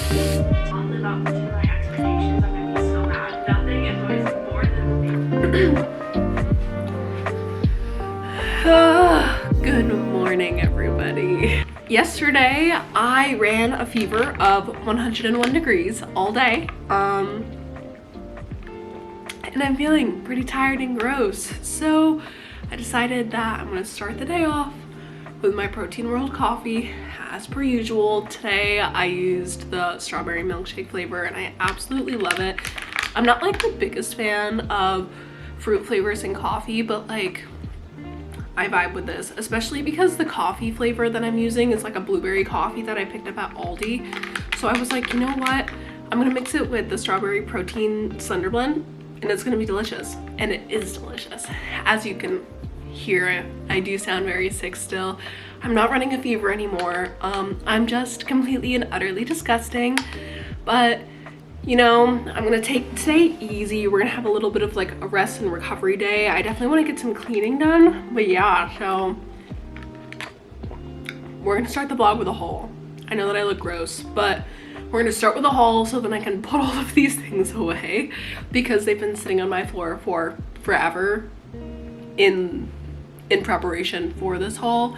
I'll live up to my expectations. I'm gonna be so mad. Nothing annoys me more than Good morning, everybody. Yesterday, I ran a fever of 101 degrees all day. And I'm feeling pretty tired and gross. So I decided that I'm gonna start the day off with my protein rolled coffee as per usual. Today I used the strawberry milkshake flavor and I absolutely love it. I'm not like the biggest fan of fruit flavors in coffee, but like I vibe with this, especially because the coffee flavor that I'm using is like a blueberry coffee that I picked up at Aldi. So I was like, you know what? I'm gonna mix it with the strawberry protein Slender Blend and it's gonna be delicious. And it is delicious. As you can hear, I do sound very sick still. I'm not running a fever anymore. I'm just completely and utterly disgusting. But you know, I'm gonna take today easy. We're gonna have a little bit of like a rest and recovery day. I definitely want to get some cleaning done, but yeah, so we're gonna start the vlog with a haul. I know that I look gross, but we're gonna start with a haul so then I can put all of these things away because they've been sitting on my floor for forever in preparation for this haul,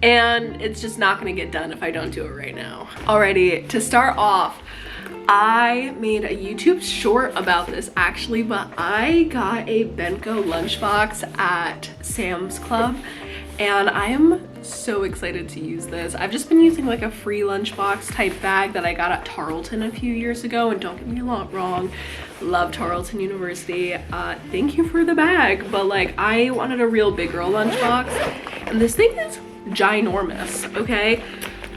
and it's just not gonna get done if I don't do it right now. Alrighty, to start off, I made a YouTube short about this actually, but I got a Bento lunchbox at Sam's Club and I am so excited to use this. I've just been using like a free lunchbox type bag that I got at Tarleton a few years ago, and don't get me wrong, love Tarleton University. Thank you for the bag, but like I wanted a real big girl lunchbox and this thing is ginormous, okay?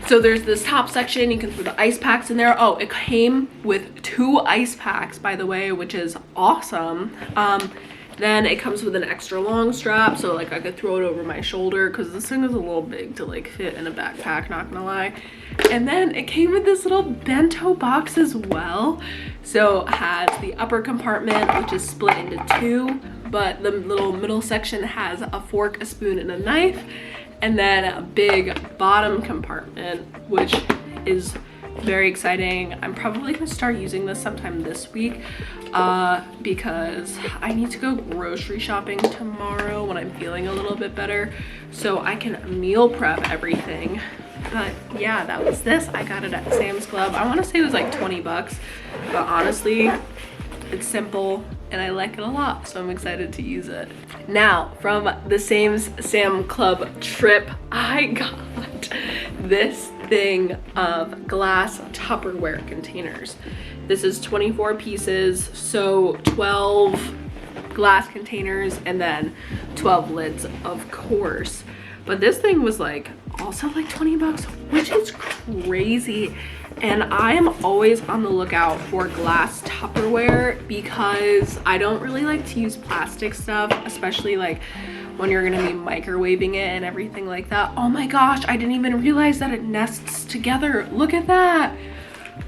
So there's this top section, you can throw the ice packs in there. Oh, it came with 2 ice packs, by the way, which is awesome. Then it comes with an extra long strap, so like I could throw it over my shoulder because this thing is a little big to like fit in a backpack, not gonna lie. And then it came with this little bento box as well. So it has the upper compartment, which is split into 2, but the little middle section has a fork, a spoon, and a knife. And then a big bottom compartment, which is very exciting. I'm probably gonna start using this sometime this week because I need to go grocery shopping tomorrow when I'm feeling a little bit better so I can meal prep everything. But yeah, that was this. I got it at Sam's Club. I want to say it was like 20 bucks, but honestly it's simple and I like it a lot, so I'm excited to use it. Now, from the Sam Club trip, I got this thing of glass Tupperware containers. This is 24 pieces, so 12 glass containers and then 12 lids, of course. But this thing was like also like 20 bucks, which is crazy. And I am always on the lookout for glass Tupperware because I don't really like to use plastic stuff, especially like when you're gonna be microwaving it and everything like that. Oh my gosh, I didn't even realize that it nests together. Look at that.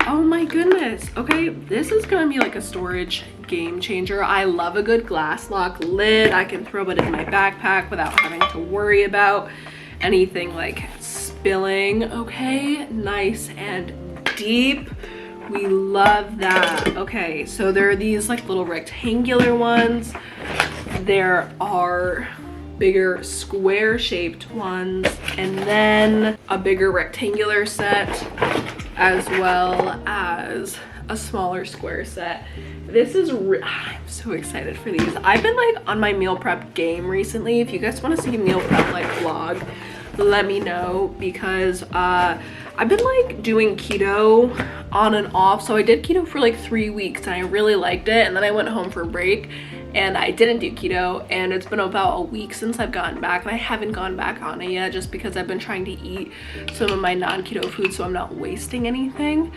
Oh my goodness. Okay, this is gonna be like a storage game changer. I love a good glass lock lid. I can throw it in my backpack without having to worry about anything like spilling. Okay, nice and deep. We love that. Okay, so there are these like little rectangular ones. There are bigger square shaped ones, and then a bigger rectangular set, as well as a smaller square set. This is I'm so excited for these. I've been like on my meal prep game recently. If you guys want to see a meal prep like vlog, let me know, because I've been like doing keto on and off. So I did keto for like 3 weeks and I really liked it, and then I went home for a break and I didn't do keto, and it's been about a week since I've gotten back, and I haven't gone back on it yet just because I've been trying to eat some of my non-keto food so I'm not wasting anything.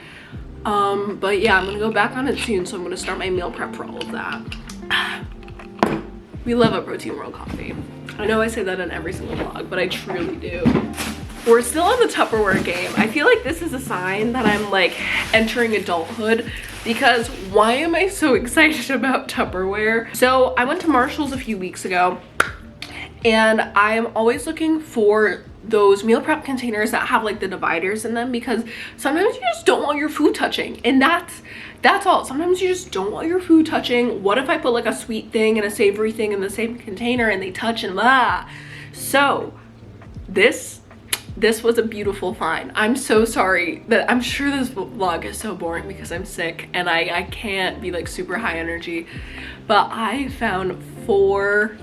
But yeah, I'm gonna go back on it soon, so I'm gonna start my meal prep for all of that. We love a protein rolled coffee. I know I say that in every single vlog, but I truly do. We're still on the Tupperware game. I feel like this is a sign that I'm like entering adulthood, because why am I so excited about Tupperware? So I went to Marshall's a few weeks ago, and I am always looking for those meal prep containers that have like the dividers in them, because sometimes you just don't want your food touching, and that's all. Sometimes you just don't want your food touching. What if I put like a sweet thing and a savory thing in the same container and they touch and blah? So this was a beautiful find. I'm so sorry that I'm sure this vlog is so boring because I'm sick and I can't be like super high energy, but I found 4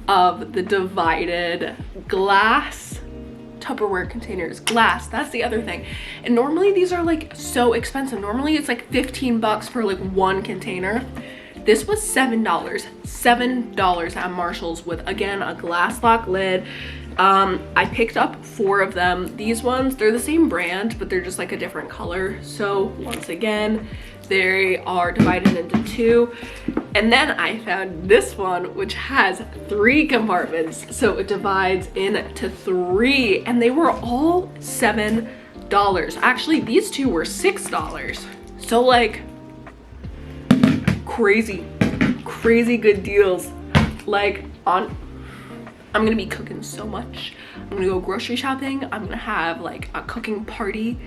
of the divided glass Tupperware containers. Glass, that's the other thing. And normally these are like so expensive. Normally it's like 15 bucks for like one container. This was $7 at Marshall's with, again, a glass lock lid. I picked up 4 of them. These ones, they're the same brand, but they're just like a different color. So once again, they are divided into 2. And then I found this one, which has 3 compartments. So it divides into 3, and they were all $7. Actually, these 2 were $6. So like crazy good deals. Like I'm gonna be cooking so much. I'm gonna go grocery shopping. I'm gonna have like a cooking party,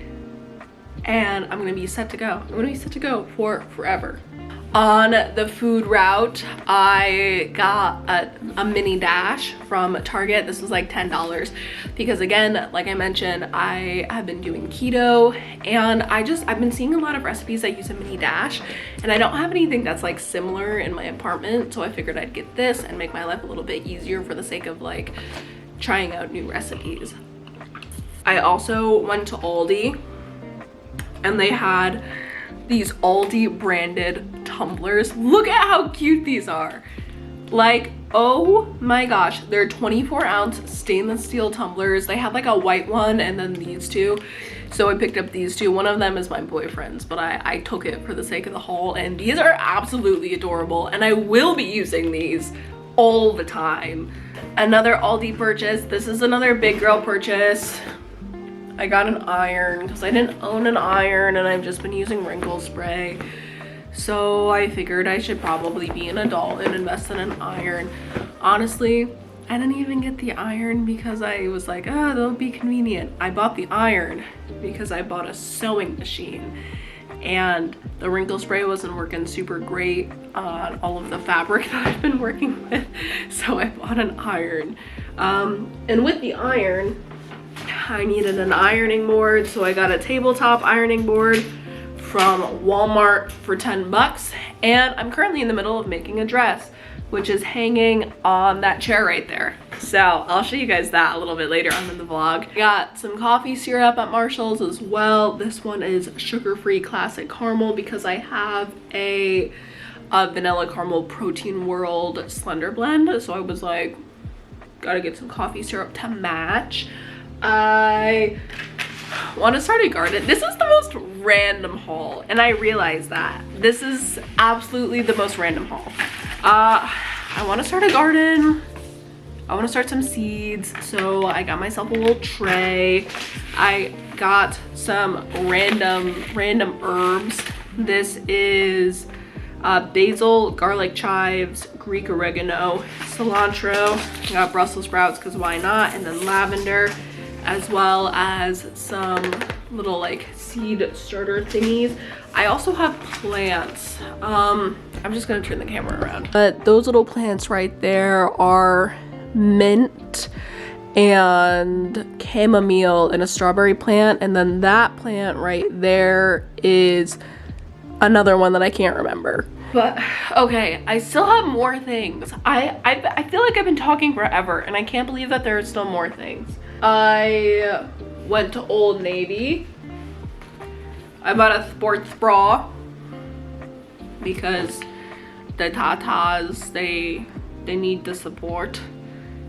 and I'm gonna be set to go. I'm gonna be set to go for forever. On the food route, I got a mini dash from Target. This was like $10 because, again, like I mentioned, I have been doing keto, and I've been seeing a lot of recipes that use a mini dash, and I don't have anything that's like similar in my apartment, so I figured I'd get this and make my life a little bit easier for the sake of like trying out new recipes. I also went to Aldi, and they had these Aldi branded tumblers. Look at how cute these are. Like, oh my gosh, they're 24-ounce stainless steel tumblers. They have like a white one and then these 2. So I picked up these 2. One of them is my boyfriend's, but I took it for the sake of the haul, and these are absolutely adorable, and I will be using these all the time. Another Aldi purchase. This is another big girl purchase. I got an iron because I didn't own an iron, and I've just been using wrinkle spray. So I figured I should probably be an adult and invest in an iron. Honestly, I didn't even get the iron because I was like, oh, that'll be convenient. I bought the iron because I bought a sewing machine, and the wrinkle spray wasn't working super great on all of the fabric that I've been working with. So I bought an iron. And with the iron, I needed an ironing board, so I got a tabletop ironing board from Walmart for 10 bucks, and I'm currently in the middle of making a dress, which is hanging on that chair right there. So I'll show you guys that a little bit later on in the vlog. I got some coffee syrup at Marshall's as well. This one is sugar-free classic caramel because I have a vanilla caramel protein world slender blend, so I was like, gotta get some coffee syrup to match. I want to start a garden. This is the most random haul, and I realize that this is absolutely the most random haul. I want to start a garden. I want to start some seeds, so I got myself a little tray. I got some random herbs. This is basil, garlic chives, Greek oregano, cilantro. I got Brussels sprouts because why not, and then lavender, as well as some little like seed starter thingies. I also have plants. I'm just gonna turn the camera around. But those little plants right there are mint and chamomile and a strawberry plant, and then that plant right there is another one that I can't remember. But okay, I still have more things. I feel like I've been talking forever, and I can't believe that there are still more things. I went to Old Navy. I bought a sports bra because the tatas, they need the support.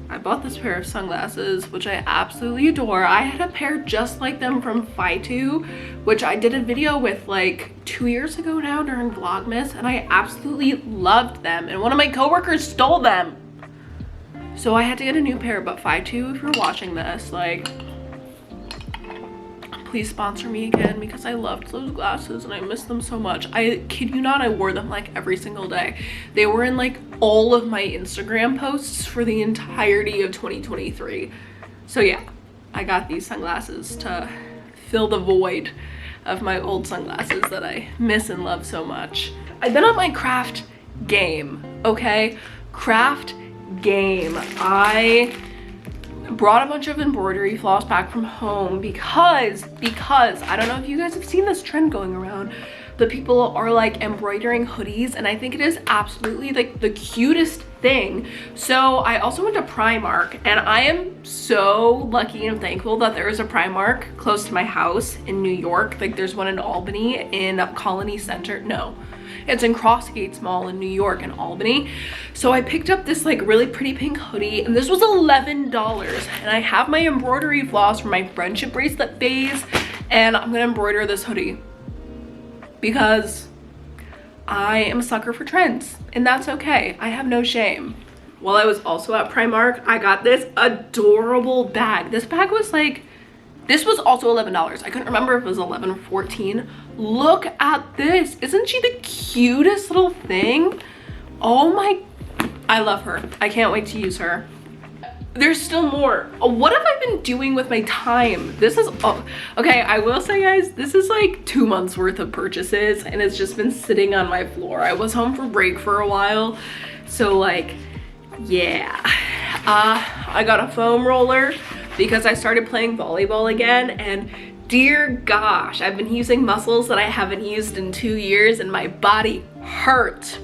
I bought this pair of sunglasses, which I absolutely adore. I had a pair just like them from Fitu, which I did a video with like 2 years ago now during Vlogmas, and I absolutely loved them, and one of my coworkers stole them. So I had to get a new pair, but Fitu, if you're watching this, like, please sponsor me again because I loved those glasses and I miss them so much. I kid you not, I wore them like every single day. They were in like all of my Instagram posts for the entirety of 2023. So yeah, I got these sunglasses to fill the void of my old sunglasses that I miss and love so much. I've been on my craft game, okay? Craft game. I brought a bunch of embroidery floss back from home because I don't know if you guys have seen this trend going around, but people are like embroidering hoodies, and I think it is absolutely like the cutest thing. So I also went to Primark, and I am so lucky and thankful that there is a Primark close to my house in New York. Like there's one in Albany in Colony Center. No, it's in Crossgates Mall in New York and Albany. So I picked up this like really pretty pink hoodie, and this was $11. And I have my embroidery floss for my friendship bracelet phase, and I'm gonna embroider this hoodie because I am a sucker for trends, and that's okay. I have no shame. While I was also at Primark, I got this adorable bag. This bag was like, this was also $11. I couldn't remember if it was 11 or 14. Look at this. Isn't she the cutest little thing? Oh my, I love her. I can't wait to use her. There's still more. What have I been doing with my time? This is, okay, I will say guys, this is like 2 months worth of purchases, and it's just been sitting on my floor. I was home for break for a while, so like, yeah. I got a foam roller because I started playing volleyball again, and dear gosh, I've been using muscles that I haven't used in 2 years, and my body hurts.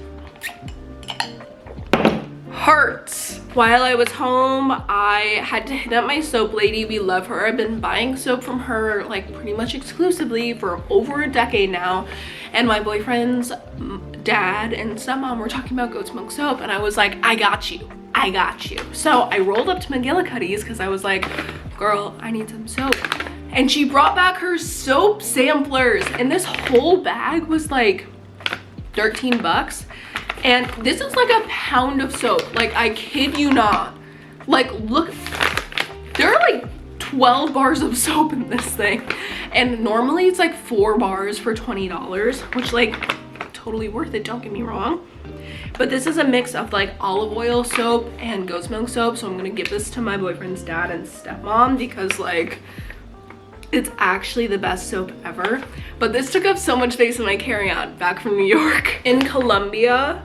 While I was home, I had to hit up my soap lady. We love her. I've been buying soap from her like pretty much exclusively for over a decade now. And my boyfriend's dad and stepmom were talking about goat's milk soap, and I was like, I got you. I got you. So I rolled up to McGillicuddy's because I was like, girl, I need some soap. And she brought back her soap samplers, and this whole bag was like 13 bucks. And this is like a pound of soap. Like, I kid you not. Like, look, there are like 12 bars of soap in this thing. And normally it's like 4 bars for $20, which like totally worth it, don't get me wrong. But this is a mix of like olive oil soap and goat's milk soap. So I'm gonna give this to my boyfriend's dad and stepmom because like, it's actually the best soap ever. But this took up so much space in my carry-on back from New York. In Columbia,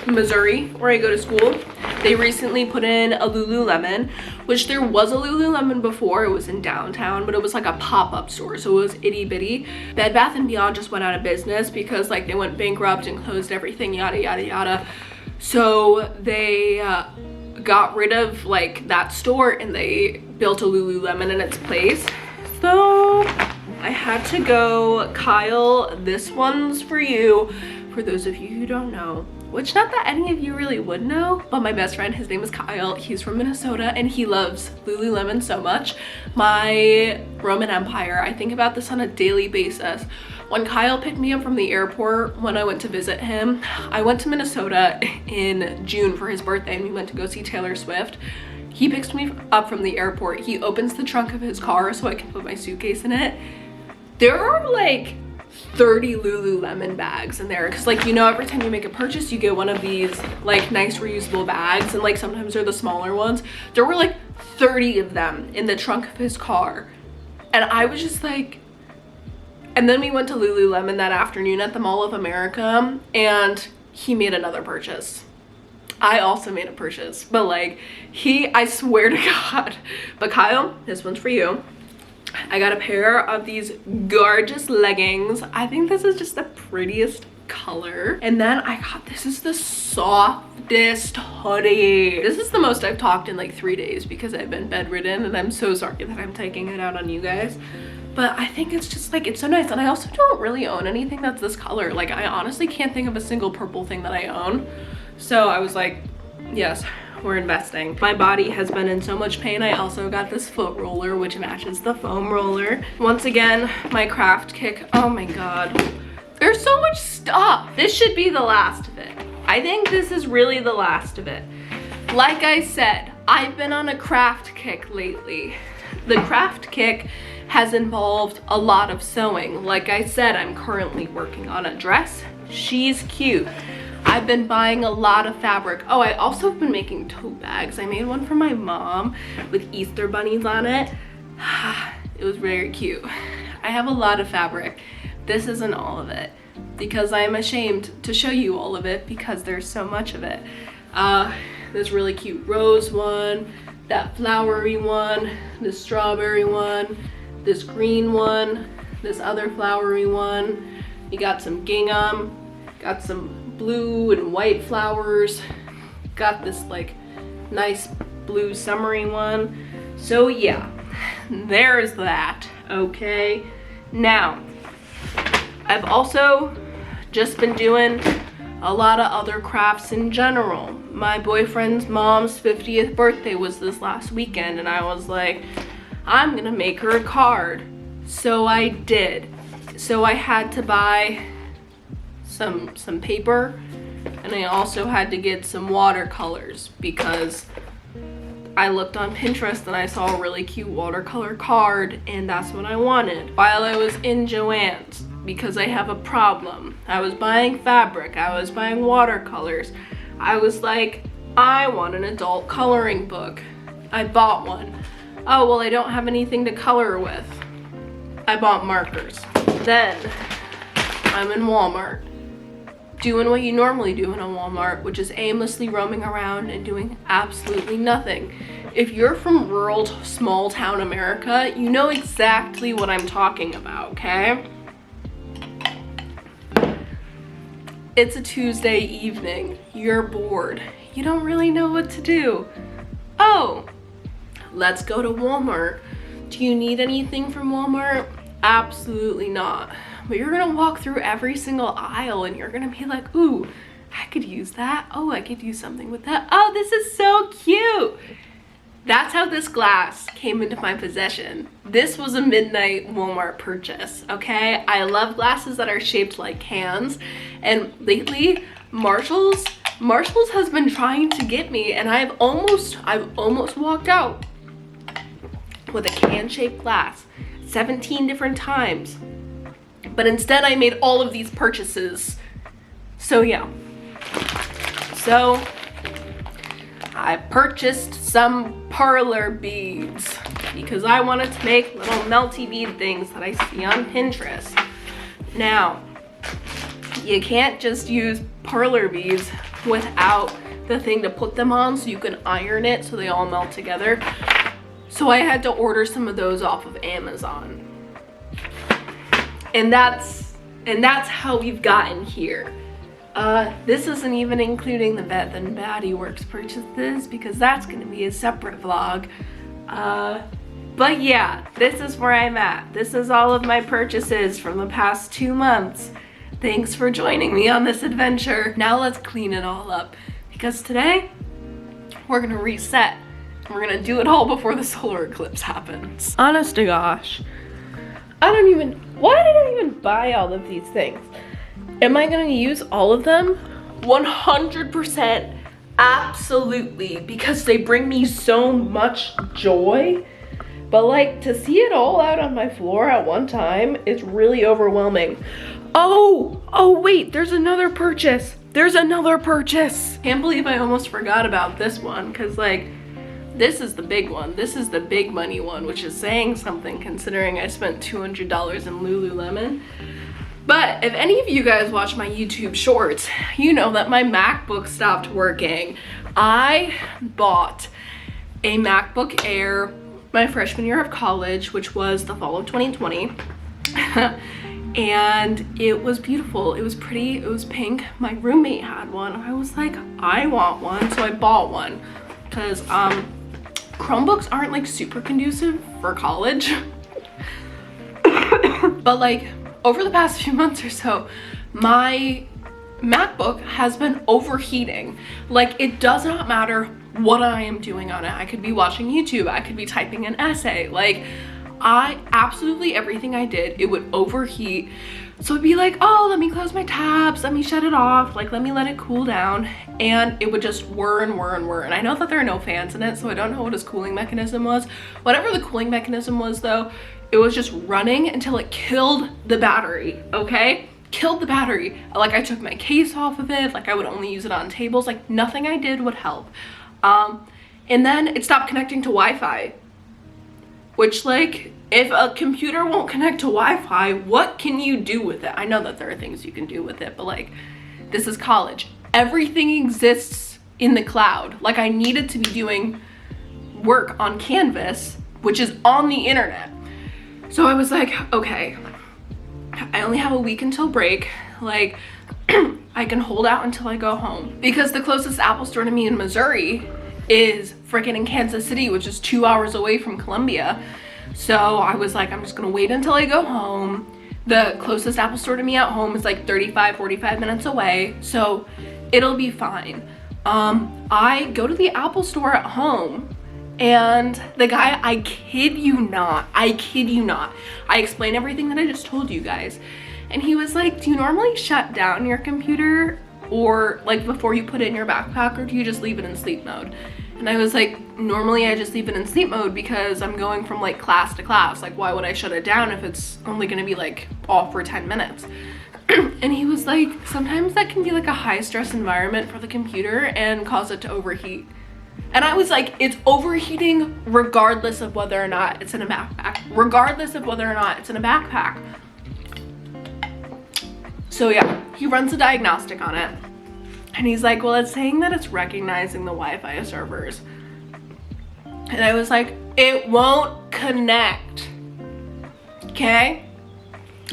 Missouri, where I go to school, they recently put in a Lululemon, which there was a Lululemon before. It was in downtown, but it was like a pop-up store, so it was itty bitty. Bed Bath & Beyond just went out of business because like they went bankrupt and closed everything, yada yada yada. So they got rid of like that store, and they built a Lululemon in its place. So I had to go. Kyle, this one's for you. For those of you who don't know, which not that any of you really would know, but my best friend, his name is Kyle. He's from Minnesota, and he loves Lululemon so much. My Roman Empire, I think about this on a daily basis. When Kyle picked me up from the airport when I went to visit him, I went to Minnesota in June for his birthday, and we went to go see Taylor Swift. He picks me up from the airport. He opens the trunk of his car so I can put my suitcase in it. There are like 30 Lululemon bags in there, because like, you know, every time you make a purchase you get one of these like nice reusable bags, and like sometimes they're the smaller ones. There were like 30 of them in the trunk of his car, and I was just like, and then we went to Lululemon that afternoon at the Mall of America, and he made another purchase. I also made a purchase, but like I swear to God. But Kyle, this one's for you. I got a pair of these gorgeous leggings. I think this is just the prettiest color. And then I got, this is the softest hoodie. This is the most I've talked in like 3 days because I've been bedridden, and I'm so sorry that I'm taking it out on you guys. But I think it's just like, it's so nice. And I also don't really own anything that's this color. Like, I honestly can't think of a single purple thing that I own. So I was like, yes, we're investing. My body has been in so much pain. I also got this foot roller, which matches the foam roller. Once again, my craft kick. Oh my God. There's so much stuff. This should be the last of it. I think this is really the last of it. Like I said, I've been on a craft kick lately. The craft kick has involved a lot of sewing. Like I said, I'm currently working on a dress. She's cute. I've been buying a lot of fabric. Oh, I also have been making tote bags. I made one for my mom with Easter bunnies on it. It was very cute. I have a lot of fabric. This isn't all of it because I'm ashamed to show you all of it because there's so much of it. This really cute rose one, that flowery one, this strawberry one, this green one, this other flowery one. You got some gingham, got some blue and white flowers, got this like nice blue summery one. So yeah, there's that. Okay, now I've also just been doing a lot of other crafts in general. My boyfriend's mom's 50th birthday was this last weekend, and I was like, I'm gonna make her a card. So I did. So I had to buy some paper, and I also had to get some watercolors because I looked on Pinterest and I saw a really cute watercolor card, and that's what I wanted while I was in Joann's because I have a problem. I was buying fabric, I was buying watercolors. I was like, I want an adult coloring book. I bought one. Oh, well, I don't have anything to color with. I bought markers. Then I'm in Walmart doing what you normally do in a Walmart, which is aimlessly roaming around and doing absolutely nothing. If you're from rural, small town America, you know exactly what I'm talking about, okay? It's a Tuesday evening, you're bored, you don't really know what to do. Oh, let's go to Walmart. Do you need anything from Walmart? Absolutely not. But you're gonna walk through every single aisle and you're gonna be like, ooh, I could use that. Oh, I could use something with that. Oh, this is so cute. That's how this glass came into my possession. This was a midnight Walmart purchase, okay? I love glasses that are shaped like cans, and lately Marshall's has been trying to get me, and I've almost walked out with a can-shaped glass 17 different times. But instead I made all of these purchases. So yeah. So I purchased some parlor beads because I wanted to make little melty bead things that I see on Pinterest. Now, you can't just use parlor beads without the thing to put them on so you can iron it so they all melt together. So I had to order some of those off of Amazon. And that's how we've gotten here. This isn't even including the Beth and Batty Works purchases because that's gonna be a separate vlog. But yeah, this is where I'm at. This is all of my purchases from the past 2 months. Thanks for joining me on this adventure. Now let's clean it all up because today we're gonna reset. We're gonna do it all before the solar eclipse happens. Honest to gosh, why did I even buy all of these things? Am I gonna use all of them? 100%, absolutely, because they bring me so much joy. But like, to see it all out on my floor at one time is really overwhelming. Oh wait, there's another purchase. There's another purchase. Can't believe I almost forgot about this one, because like, this is the big one. This is the big money one, which is saying something considering I spent $200 in Lululemon. But if any of you guys watch my YouTube shorts, you know that my MacBook stopped working. I bought a MacBook Air my freshman year of college, which was the fall of 2020. And it was beautiful. It was pretty, it was pink. My roommate had one. I was like, I want one, so I bought one. Because Chromebooks aren't like super conducive for college. But like, over the past few months or so, my MacBook has been overheating. Like, it does not matter what I am doing on it. I could be watching YouTube, I could be typing an essay. Like, absolutely everything I did, it would overheat. So it'd be like, oh, let me close my tabs, let me shut it off, like let me let it cool down, and it would just whir and whir and whir. And I know that there are no fans in it, so I don't know what his cooling mechanism was. Whatever the cooling mechanism was though, it was just running until it killed the battery, okay? killed the battery. Like, I took my case off of it, like I would only use it on tables, like nothing I did would help. And then it stopped connecting to Wi-Fi, which, like, if a computer won't connect to Wi-Fi, what can you do with it? I know that there are things you can do with it, but like, this is college. Everything exists in the cloud. Like, I needed to be doing work on Canvas, which is on the internet. So I was like, okay, I only have a week until break. Like, I can hold out until I go home, because the closest Apple store to me in Missouri is freaking in Kansas City, which is 2 hours away from Columbia. So I was like, I'm just gonna wait until I go home. The closest Apple store to me at home is like 45 minutes away, so it'll be fine. I go to the Apple store at home, and the guy, I kid you not, I explain everything that I just told you guys, and he was like, do you normally shut down your computer, or like before you put it in your backpack, or do you just leave it in sleep mode? And I was like, normally I just leave it in sleep mode because I'm going from like class to class. Like, why would I shut it down if it's only gonna be like off for 10 minutes? And he was like, sometimes that can be like a high stress environment for the computer and cause it to overheat. And I was like, it's overheating regardless of whether or not it's in a backpack. Regardless of whether or not it's in a backpack. So yeah, he runs a diagnostic on it. And he's like, well, it's saying that it's recognizing the Wi-Fi servers. And I was like, it won't connect, okay?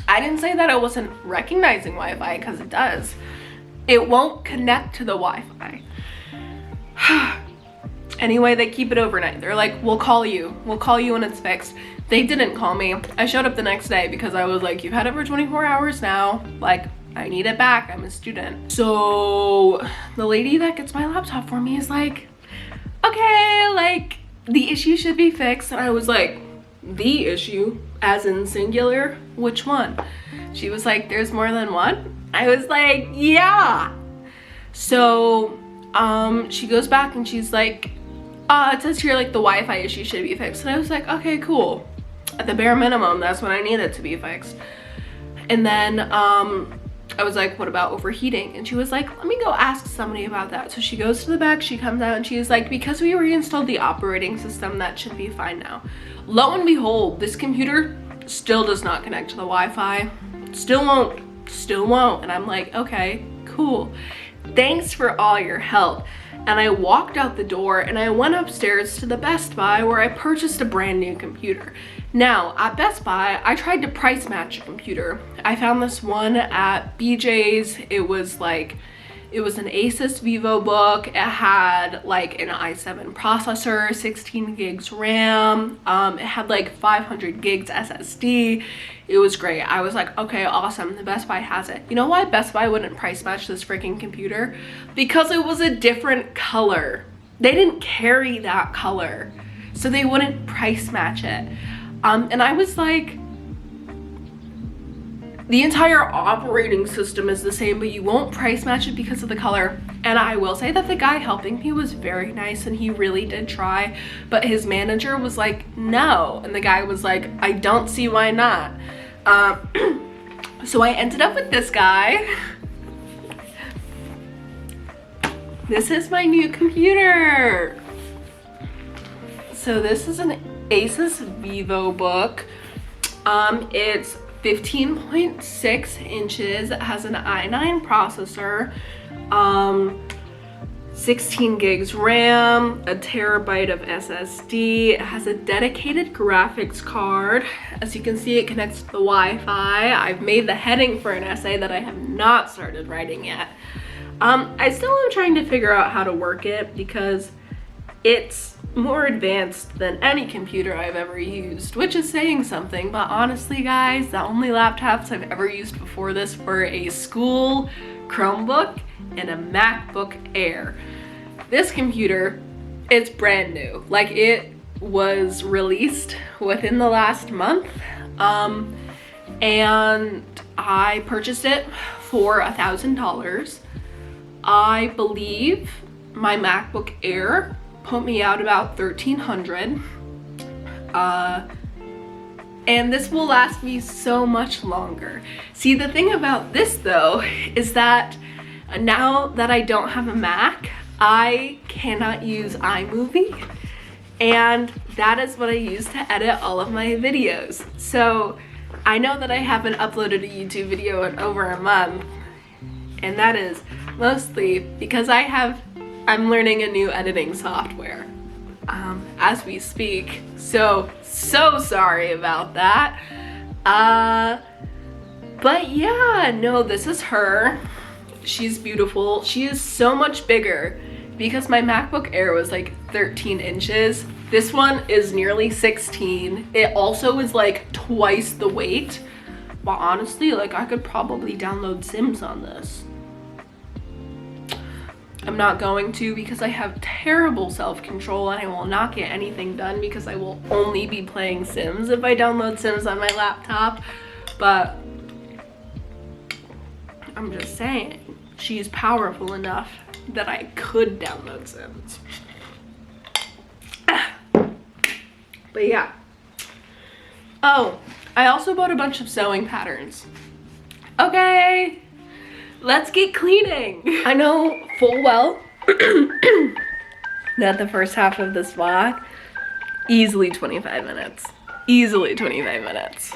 I didn't say that it wasn't recognizing Wi-Fi, because it does. It won't connect to the Wi-Fi. Anyway, they keep it overnight. They're like, we'll call you when it's fixed. They didn't call me. I showed up the next day because I was like, you've had it for 24 hours now. Like, I need it back, I'm a student. So the lady that gets my laptop for me is like, okay, like, the issue should be fixed. And I was like, the issue, as in singular? Which one? She was like, there's more than one? I was like, yeah. So she goes back and she's like, it says here like the Wi-Fi issue should be fixed. And I was like, okay, cool. At the bare minimum, that's what I need it to be fixed. And then I was like, what about overheating? And she was like, let me go ask somebody about that. So she goes to the back, she comes out, and she's like, because we reinstalled the operating system, that should be fine now. Lo and behold, this computer still does not connect to the Wi-Fi. Still won't. And I'm like, okay, cool. Thanks for all your help. And I walked out the door and I went upstairs to the Best Buy, where I purchased a brand new computer. Now, at Best Buy, I tried to price match a computer. I found this one at BJ's. It was an Asus VivoBook. It had like an i7 processor, 16 gigs RAM. It had like 500 gigs SSD. It was great. I was like, okay, awesome. The Best Buy has it. You know why Best Buy wouldn't price match this freaking computer? Because it was a different color. They didn't carry that color, so they wouldn't price match it. And I was like, the entire operating system is the same, but you won't price match it because of the color. And I will say that the guy helping me was very nice and he really did try, but his manager was like, no. And the guy was like, I don't see why not. So I ended up with this guy. This is my new computer. So this is an Asus VivoBook. It's 15.6 inches. It has an i9 processor, 16 gigs RAM, a terabyte of SSD. It has a dedicated graphics card. As you can see, it connects to the Wi-Fi. I've made the heading for an essay that I have not started writing yet. I still am trying to figure out how to work it because it's more advanced than any computer I've ever used, which is saying something. But honestly, guys, the only laptops I've ever used before this were a school Chromebook and a MacBook Air. This computer, it's brand new. Like, it was released within the last month, and I purchased it for $1,000. I believe my MacBook Air put me out about $1,300. and this will last me so much longer. See, the thing about this though is that now that I don't have a Mac, I cannot use iMovie, and that is what I use to edit all of my videos. So I know that I haven't uploaded a YouTube video in over a month, and that is mostly because I'm learning a new editing software as we speak. So sorry about that. But yeah, no, this is her. She's beautiful. She is so much bigger because my MacBook Air was like 13 inches. This one is nearly 16. It also is like twice the weight. But honestly, like I could probably download Sims on this. I'm not going to because I have terrible self-control and I will not get anything done because I will only be playing Sims if I download Sims on my laptop. But I'm just saying, she's powerful enough that I could download Sims. But yeah. Oh, I also bought a bunch of sewing patterns. Okay, let's get cleaning. I know full well that the first half of this vlog, easily 25 minutes. Easily 25 minutes.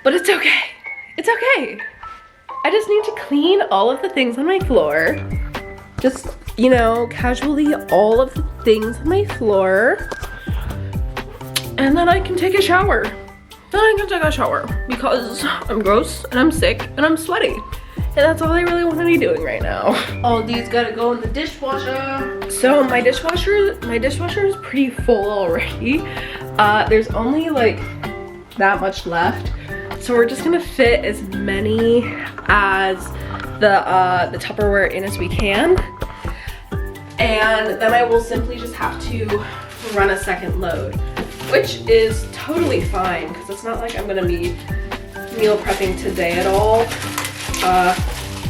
But it's okay. It's okay. I just need to clean all of the things on my floor. Just, you know, casually all of the things on my floor. And then I can take a shower. Then I can take a shower because I'm gross and I'm sick and I'm sweaty. And that's all I really want to be doing right now. All these gotta go in the dishwasher. So my dishwasher is pretty full already. There's only like that much left. So we're just gonna fit as many as the Tupperware in as we can. And then I will simply just have to run a second load, which is totally fine because it's not like I'm gonna be meal prepping today at all.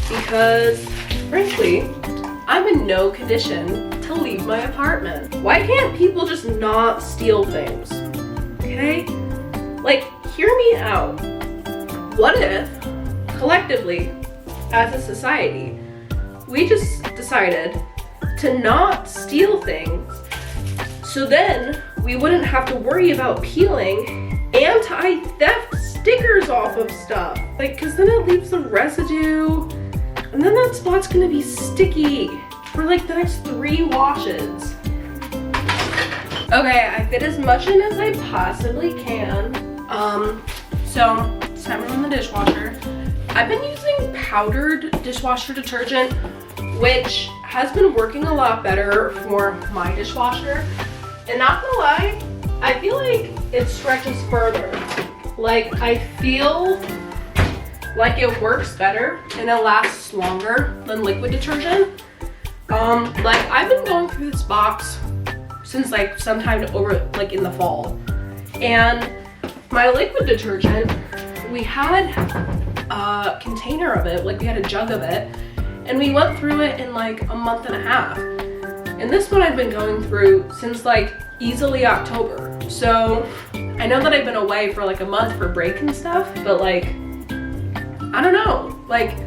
Because frankly, I'm in no condition to leave my apartment. Why can't people just not steal things? Okay? Like, hear me out. What if, collectively, as a society, we just decided to not steal things, so then we wouldn't have to worry about peeling anti-theft stickers off of stuff. Like, cause then it leaves the residue, and then that spot's gonna be sticky for like the next 3 washes. Okay, I fit as much in as I possibly can. So it's time to run the dishwasher. I've been using powdered dishwasher detergent, which has been working a lot better for my dishwasher. And not gonna lie, I feel like it stretches further. Like, I feel like it works better and it lasts longer than liquid detergent. Like, I've been going through this box since like sometime over like in the fall. And my liquid detergent, we had a container of it, like we had a jug of it, and we went through it in like a month and a half. And this one I've been going through since like easily October. So I know that I've been away for like a month for break and stuff, but like, I don't know, like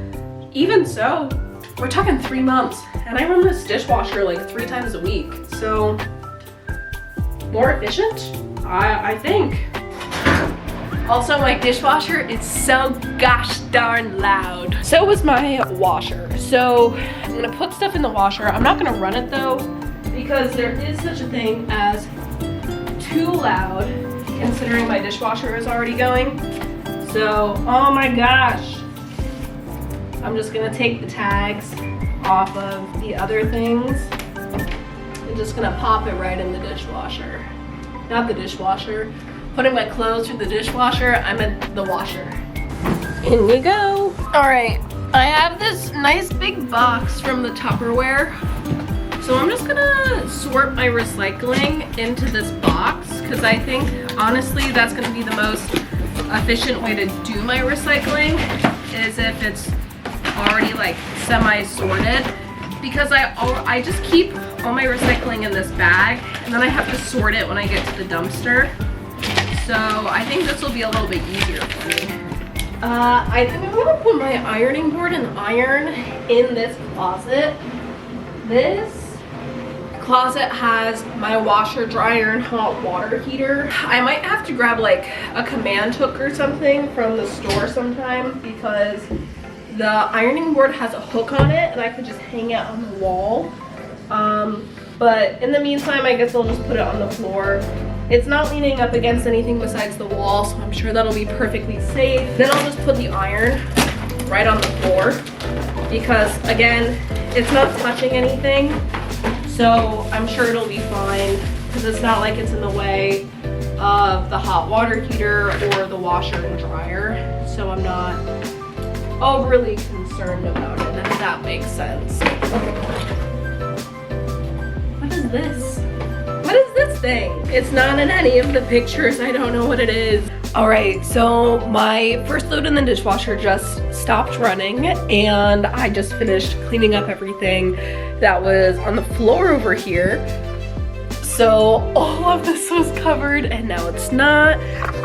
even so, we're talking 3 months and I run this dishwasher like 3 times a week. So more efficient, I think. Also, my dishwasher is so gosh darn loud. So was my washer. So I'm gonna put stuff in the washer. I'm not gonna run it though, because there is such a thing as too loud, considering my dishwasher is already going. So, oh my gosh. I'm just gonna take the tags off of the other things. I'm just gonna pop it right in the dishwasher. Not the dishwasher. Putting my clothes through the dishwasher, I'm at the washer. In you go. All right, I have this nice big box from the Tupperware. So I'm just gonna sort my recycling into this box because I think, honestly, that's gonna be the most efficient way to do my recycling is if it's already like semi-sorted, because I just keep all my recycling in this bag and then I have to sort it when I get to the dumpster. So I think this will be a little bit easier for me. I think I'm gonna put my ironing board and iron in this closet. This closet has my washer, dryer, and hot water heater. I might have to grab like a command hook or something from the store sometime because the ironing board has a hook on it and I could just hang it on the wall. But in the meantime, I guess I'll just put it on the floor. It's not leaning up against anything besides the wall, so I'm sure that'll be perfectly safe. Then I'll just put the iron right on the floor because again, it's not touching anything. So I'm sure it'll be fine because it's not like it's in the way of the hot water heater or the washer and dryer. So I'm not overly concerned about it, if that makes sense. What is this? What is this thing? It's not in any of the pictures. I don't know what it is. All right, so my first load in the dishwasher just stopped running and I just finished cleaning up everything that was on the floor over here. So all of this was covered and now it's not.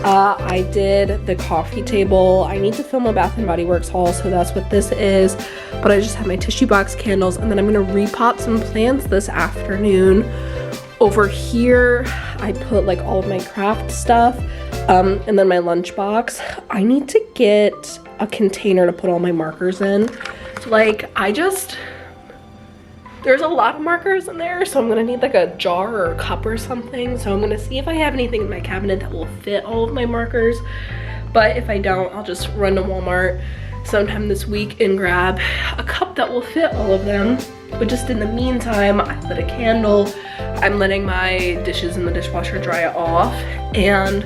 I did the coffee table. I need to film a Bath & Body Works haul, so that's what this is. But I just have my tissue box candles and then I'm gonna repot some plants this afternoon. Over here, I put like all of my craft stuff and then my lunchbox. I need to get a container to put all my markers in. Like there's a lot of markers in there, so I'm gonna need like a jar or a cup or something. So I'm gonna see if I have anything in my cabinet that will fit all of my markers. But if I don't, I'll just run to Walmart sometime this week and grab a cup that will fit all of them. But just in the meantime, I lit a candle. I'm letting my dishes in the dishwasher dry off and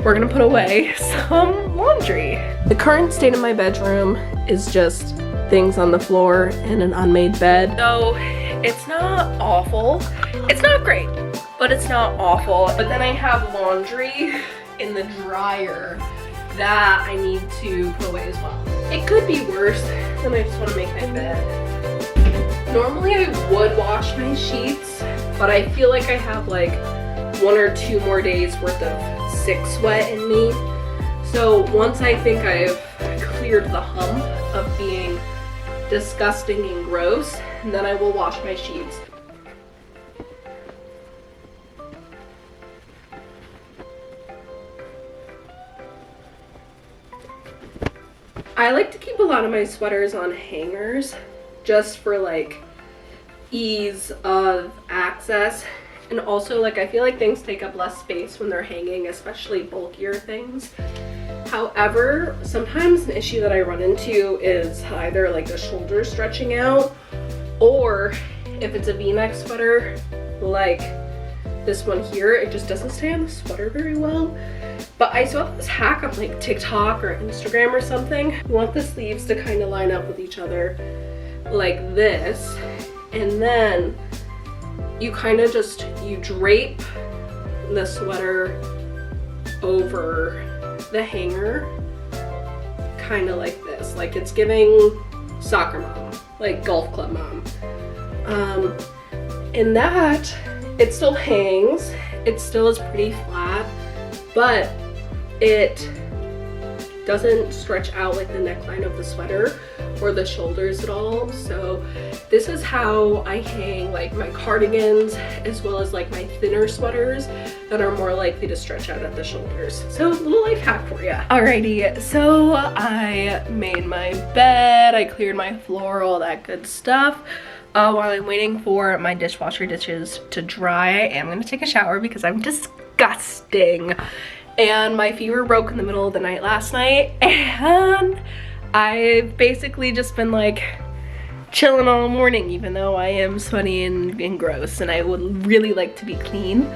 we're gonna put away some laundry. The current state of my bedroom is just things on the floor and an unmade bed. So it's not awful. It's not great, but it's not awful. But then I have laundry in the dryer that I need to put away as well. It could be worse, and I just want to make my bed. Normally I would wash my sheets, but I feel like I have like 1 or 2 more days worth of sick sweat in me. So once I think I've cleared the hump of being disgusting and gross, and then I will wash my sheets. I like to keep a lot of my sweaters on hangers just for like ease of access, and also like I feel like things take up less space when they're hanging, especially bulkier things. However, sometimes an issue that I run into is either like the shoulders stretching out, or if it's a v-neck sweater like this one here, it just doesn't stay on the sweater very well. But I saw this hack on like TikTok or Instagram or something. You want the sleeves to kind of line up with each other like this, and then you kind of just, you drape the sweater over the hanger kind of like this, like it's giving soccer mom, like golf club mom. And that, it still hangs, it still is pretty flat, but it doesn't stretch out like the neckline of the sweater or the shoulders at all. So this is how I hang like my cardigans as well as like my thinner sweaters that are more likely to stretch out at the shoulders. So a little life hack for you. Alrighty, so I made my bed, I cleared my floor, all that good stuff. While I'm waiting for my dishwasher dishes to dry, I am gonna take a shower because I'm disgusting. And my fever broke in the middle of the night last night, and I've basically just been like chilling all morning, even though I am sweaty and gross and I would really like to be clean.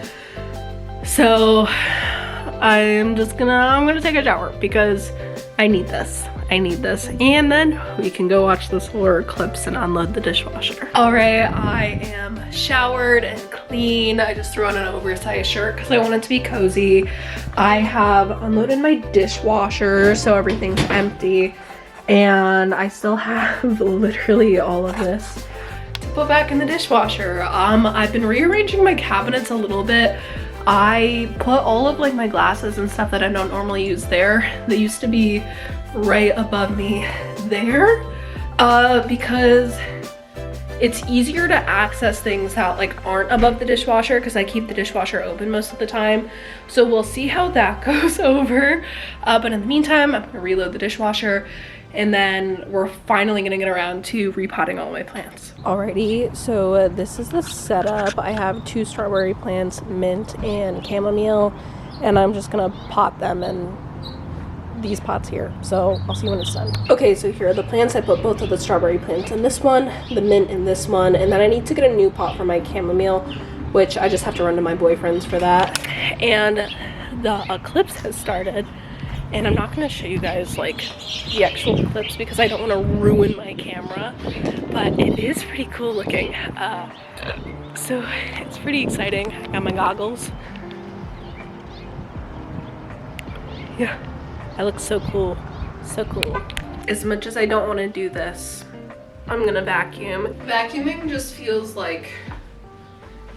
So I'm gonna take a shower because I need this. And then we can go watch the solar eclipse and unload the dishwasher. All right, I am showered and clean. I just threw on an oversized shirt because I wanted to be cozy. I have unloaded my dishwasher, so everything's empty. And I still have literally all of this to put back in the dishwasher. I've been rearranging my cabinets a little bit. I put all of like my glasses and stuff that I don't normally use there. They used to be right above me there because it's easier to access things that like aren't above the dishwasher because I keep the dishwasher open most of the time. So we'll see how that goes over. But in the meantime, I'm gonna reload the dishwasher and then we're finally gonna get around to repotting all my plants. Alrighty, so this is the setup. I have 2 strawberry plants, mint and chamomile, and I'm just gonna pot them in these pots here. So I'll see when it's done. Okay, so here are the plants. I put both of the strawberry plants in this one, the mint in this one, and then I need to get a new pot for my chamomile, which I just have to run to my boyfriend's for that. And the eclipse has started. And I'm not going to show you guys like the actual eclipse because I don't want to ruin my camera, but it is pretty cool looking. So it's pretty exciting. I got my goggles. Yeah, I look so cool. So cool. As much as I don't want to do this, I'm going to vacuum. Vacuuming just feels like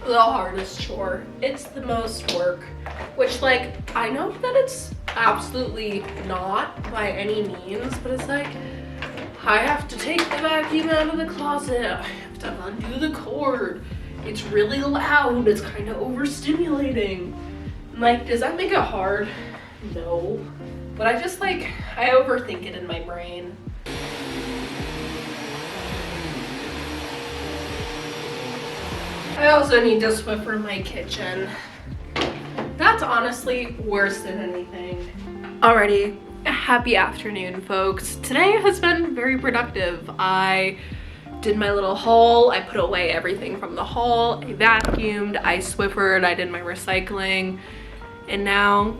the hardest chore. It's the most work, which like I know that it's absolutely not by any means, but it's like I have to take the vacuum out of the closet, I have to undo the cord, it's really loud, it's kind of overstimulating. Like, does that make it hard? No, but I just like I overthink it in my brain. I also need to Swiffer my kitchen. That's honestly worse than anything. Alrighty, happy afternoon, folks. Today has been very productive. I did my little haul. I put away everything from the haul. I vacuumed, I Swiffered, I did my recycling, and now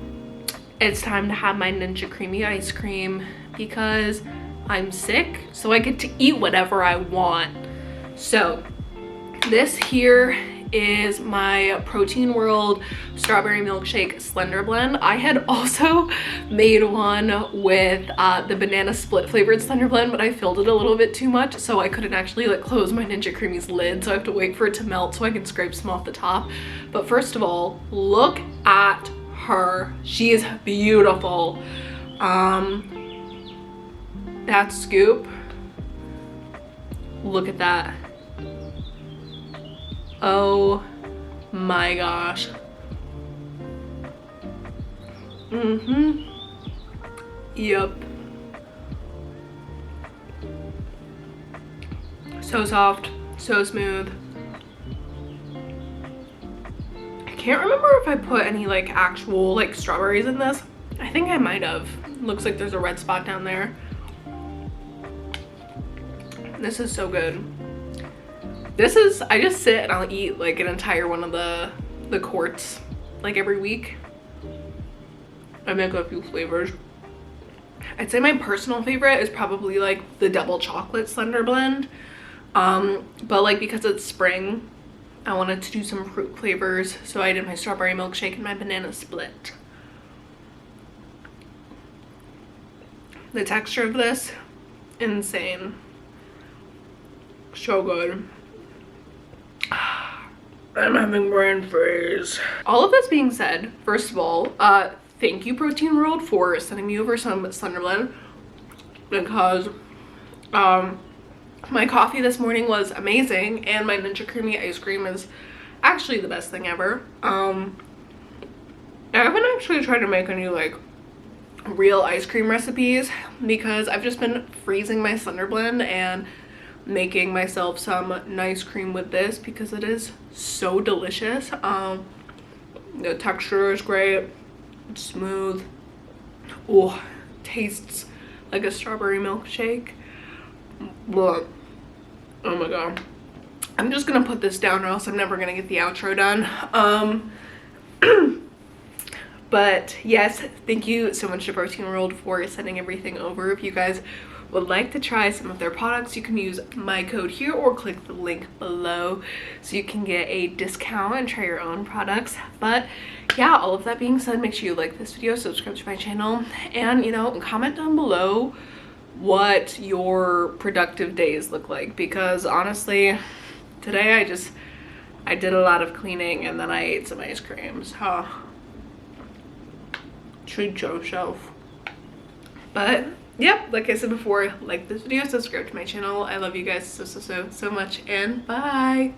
it's time to have my Ninja Creamy ice cream because I'm sick, so I get to eat whatever I want. So this here is my Protein World Strawberry Milkshake Slender Blend. I had also made one with the banana split flavored Slender Blend, but I filled it a little bit too much, so I couldn't actually like close my Ninja Creamy's lid, so I have to wait for it to melt so I can scrape some off the top. But first of all, look at her. She is beautiful. That scoop, look at that. Oh my gosh. Yep. So soft, so smooth. I can't remember if I put any like actual like strawberries in this. I think I might have. Looks like there's a red spot down there. This is so good. This is, I just sit and I'll eat like an entire one of the quarts like every week. I make a few flavors. I'd say my personal favorite is probably like the double chocolate Slender Blend. But like because it's spring, I wanted to do some fruit flavors, so I did my strawberry milkshake and my banana split. The texture of this, insane. So good. I'm having brain freeze. All of this being said, first of all, thank you Protein World for sending me over some Slender Blend because my coffee this morning was amazing and my Ninja Creamy ice cream is actually the best thing ever. I haven't actually tried to make any like real ice cream recipes because I've just been freezing my Slender Blend and making myself some nice cream with this because it is so delicious. The texture is great, it's smooth. Oh, tastes like a strawberry milkshake. But oh my god, I'm just gonna put this down or else I'm never gonna get the outro done. But yes, thank you so much to Protein World for sending everything over. If you guys would like to try some of their products, you can use my code here or click the link below so you can get a discount and try your own products. But yeah, all of that being said, make sure you like this video, subscribe to my channel, and you know, comment down below what your productive days look like because honestly today I did a lot of cleaning and then I ate some ice cream. So treat yourself. But yep, like I said before, like this video, subscribe to my channel. I love you guys so much, and bye.